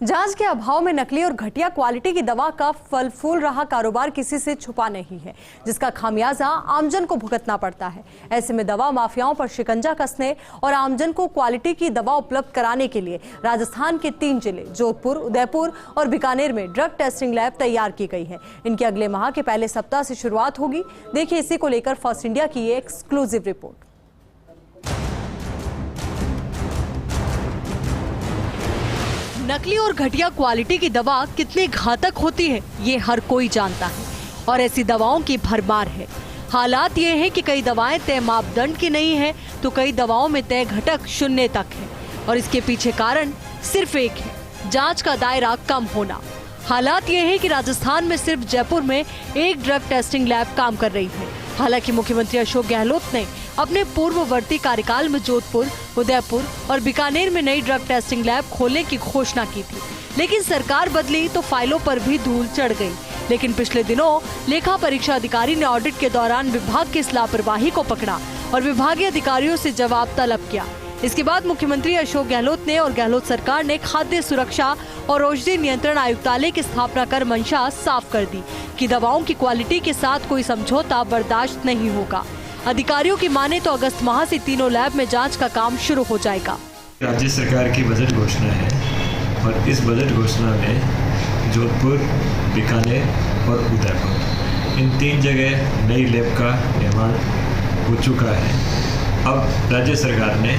जांच के अभाव में नकली और घटिया क्वालिटी की दवा का फल फूल रहा कारोबार किसी से छुपा नहीं है, जिसका खामियाजा आमजन को भुगतना पड़ता है। ऐसे में दवा माफियाओं पर शिकंजा कसने और आमजन को क्वालिटी की दवा उपलब्ध कराने के लिए राजस्थान के 3 जिले जोधपुर, उदयपुर और बीकानेर में ड्रग टेस्टिंग लैब तैयार की गई है। इनकी अगले माह के पहले सप्ताह से शुरुआत होगी। देखिए इसी को लेकर फर्स्ट इंडिया की ये एक्सक्लूसिव रिपोर्ट। नकली और घटिया क्वालिटी की दवा कितनी घातक होती है ये हर कोई जानता है और ऐसी दवाओं की भरमार है। हालात ये है कि कई दवाएं तय मापदंड की नहीं है तो कई दवाओं में तय घटक 0 तक है और इसके पीछे कारण सिर्फ एक है, जांच का दायरा कम होना। हालात ये है कि राजस्थान में सिर्फ जयपुर में एक ड्रग टेस्टिंग लैब काम कर रही है। हालांकि मुख्यमंत्री अशोक गहलोत ने अपने पूर्ववर्ती कार्यकाल में जोधपुर, उदयपुर और बीकानेर में नई ड्रग टेस्टिंग लैब खोलने की घोषणा की थी, लेकिन सरकार बदली तो फाइलों पर भी धूल चढ़ गई। लेकिन पिछले दिनों लेखा परीक्षा अधिकारी ने ऑडिट के दौरान विभाग की इस लापरवाही को पकड़ा और विभागीय अधिकारियों से जवाब तलब किया। इसके बाद मुख्यमंत्री अशोक गहलोत ने और गहलोत सरकार ने खाद्य सुरक्षा और औषधि नियंत्रण आयुक्तालय की स्थापना कर मंशा साफ कर दी कि दवाओं की क्वालिटी के साथ कोई समझौता बर्दाश्त नहीं होगा। अधिकारियों की माने तो अगस्त माह से तीनों लैब में जांच का काम शुरू हो जाएगा। राज्य सरकार की बजट घोषणा है और इस बजट घोषणा में जोधपुर, बीकानेर और उदयपुर इन 3 जगह नई लैब का निर्माण हो चुका है। अब राज्य सरकार ने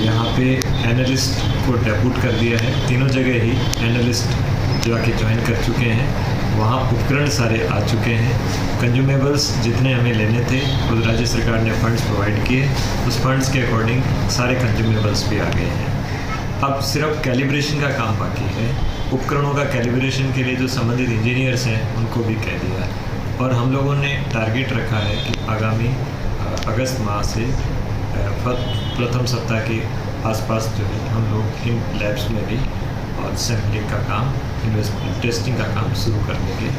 यहाँ पे एनालिस्ट को डेप्यूट कर दिया है। तीनों जगह ही एनालिस्ट जो आके ज्वाइन कर चुके हैं। वहाँ उपकरण सारे आ चुके हैं। कंज्यूमेबल्स जितने हमें लेने थे वो राज्य सरकार ने फंड्स प्रोवाइड किए। उस फंड्स के अकॉर्डिंग सारे कंज्यूमेबल्स भी आ गए हैं। अब सिर्फ कैलिब्रेशन का काम बाकी है। उपकरणों का कैलिब्रेशन के लिए जो संबंधित इंजीनियर्स हैं उनको भी कह दिया है और हम लोगों ने टारगेट रखा है कि आगामी अगस्त माह से प्रथम सप्ताह के आसपास जो है हम लोग इन लैब्स में भी और सैंपलिंग का काम, टेस्टिंग का काम शुरू कर देंगे।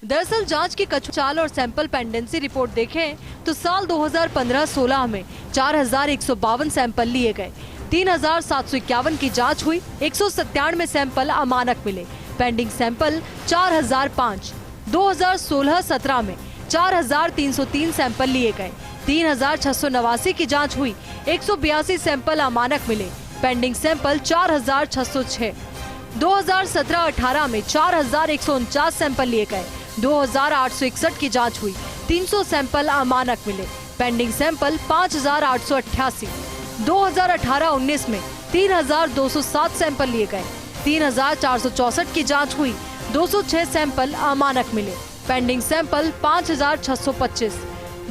दरअसल जांच की कचचाल और सैंपल पेंडेंसी रिपोर्ट देखें तो साल 2015-16 में 4152 सैंपल लिए गए, 3751 की जांच हुई, 197 सैंपल अमानक मिले, पेंडिंग सैंपल 4005। 2016-17 में 4303 सैंपल लिए गए, 3689 की जांच हुई, 182 सैंपल अमानक मिले, पेंडिंग सैंपल 4606। 2017-18 में 4149 सैंपल लिए गए, 2861 की जांच हुई, 300 सैंपल अमानक मिले, पेंडिंग सैंपल 5888। 2018-19 में 3207 सैंपल लिए गए, 3464 की जांच हुई, 206 सैंपल अमानक मिले, पेंडिंग सैंपल 5625।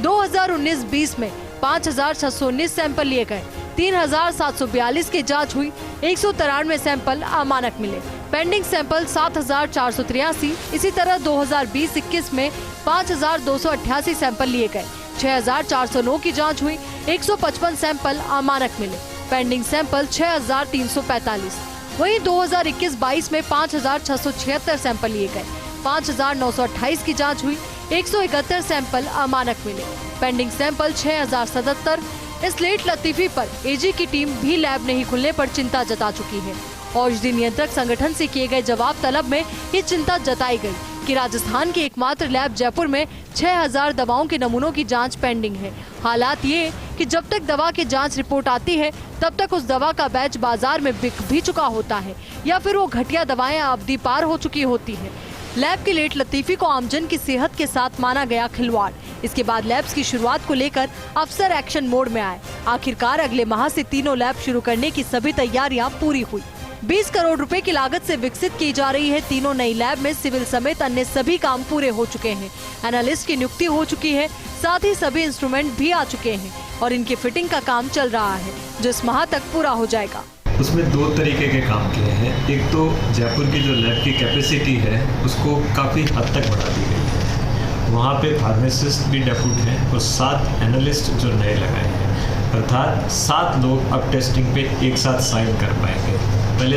2019-20 में 5619 सैंपल लिए गए, 3742 की जांच हुई, 193 सैंपल अमानक मिले, पेंडिंग सैंपल 7483। इसी तरह 2020-21 में 5288 सैंपल लिए गए, 6409 की जांच हुई, 155 सैंपल अमानक मिले, पेंडिंग सैंपल 6345। वहीं 2021-22 में 5676 सैंपल लिए गए, 5928 की जांच हुई, 171 सैंपल अमानक मिले, पेंडिंग सैंपल 6077। इस लेट लतीफी पर एजी की टीम भी लैब नहीं खुलने पर चिंता जता चुकी है। औषधि नियंत्रक संगठन से किए गए जवाब तलब में ये चिंता जताई गई कि राजस्थान की एकमात्र लैब जयपुर में 6000 दवाओं के नमूनों की जांच पेंडिंग है। हालात ये कि जब तक दवा की जांच रिपोर्ट आती है तब तक उस दवा का बैच बाजार में बिक भी चुका होता है या फिर वो घटिया दवाएं अवधि पार हो चुकी होती है। लैब की लेट लतीफी को आमजन की सेहत के साथ माना गया खिलवाड़। इसके बाद लैब्स की शुरुआत को लेकर अफसर एक्शन मोड में आए। आखिरकार अगले माह से तीनों लैब शुरू करने की सभी तैयारियां पूरी हुई। 20 करोड़ रुपए की लागत से विकसित की जा रही है तीनों नई लैब में सिविल समेत अन्य सभी काम पूरे हो चुके हैं। एनालिस्ट की नियुक्ति हो चुकी है, साथ ही सभी इंस्ट्रूमेंट भी आ चुके हैं और इनकी फिटिंग का काम चल रहा है जो इस माह तक पूरा हो जाएगा। उसमें 2 तरीके के काम किए हैं। एक तो जयपुर की जो लैब की कैपेसिटी है उसको काफ़ी हद तक बढ़ा दी गई है। वहाँ पे फार्मासिस्ट भी डेप्यूट हैं और 7 एनालिस्ट जो नए लगाए हैं, अर्थात 7 लोग अब टेस्टिंग पे एक साथ साइन कर पाएंगे। पहले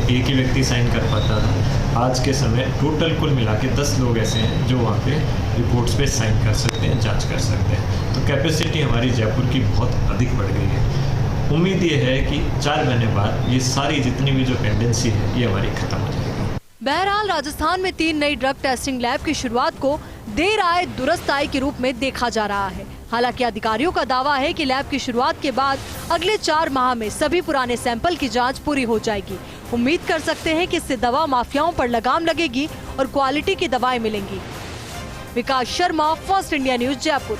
एक ही व्यक्ति साइन कर पाता था। आज के समय टोटल कुल मिला के 10 लोग ऐसे हैं जो वहाँ पे रिपोर्ट्स पे साइन कर सकते हैं, जाँच कर सकते हैं। तो कैपेसिटी हमारी जयपुर की बहुत अधिक बढ़ गई है। उम्मीद ये है कि 4 महीने बाद ये सारी जितनी भी जो पेंडेंसी है ये हमारी खत्म हो जाएगी। बहरहाल राजस्थान में 3 नई ड्रग टेस्टिंग लैब की शुरुआत को देर आए दुरुस्त आए के रूप में देखा जा रहा है। हालांकि अधिकारियों का दावा है कि लैब की शुरुआत के बाद अगले 4 माह में सभी पुराने सैंपल की जांच पूरी हो जाएगी। उम्मीद कर सकते हैं कि इससे दवा माफियाओं पर लगाम लगेगी और क्वालिटी की दवाएं मिलेंगी। Vikas Sharma, First India News, Jaipur.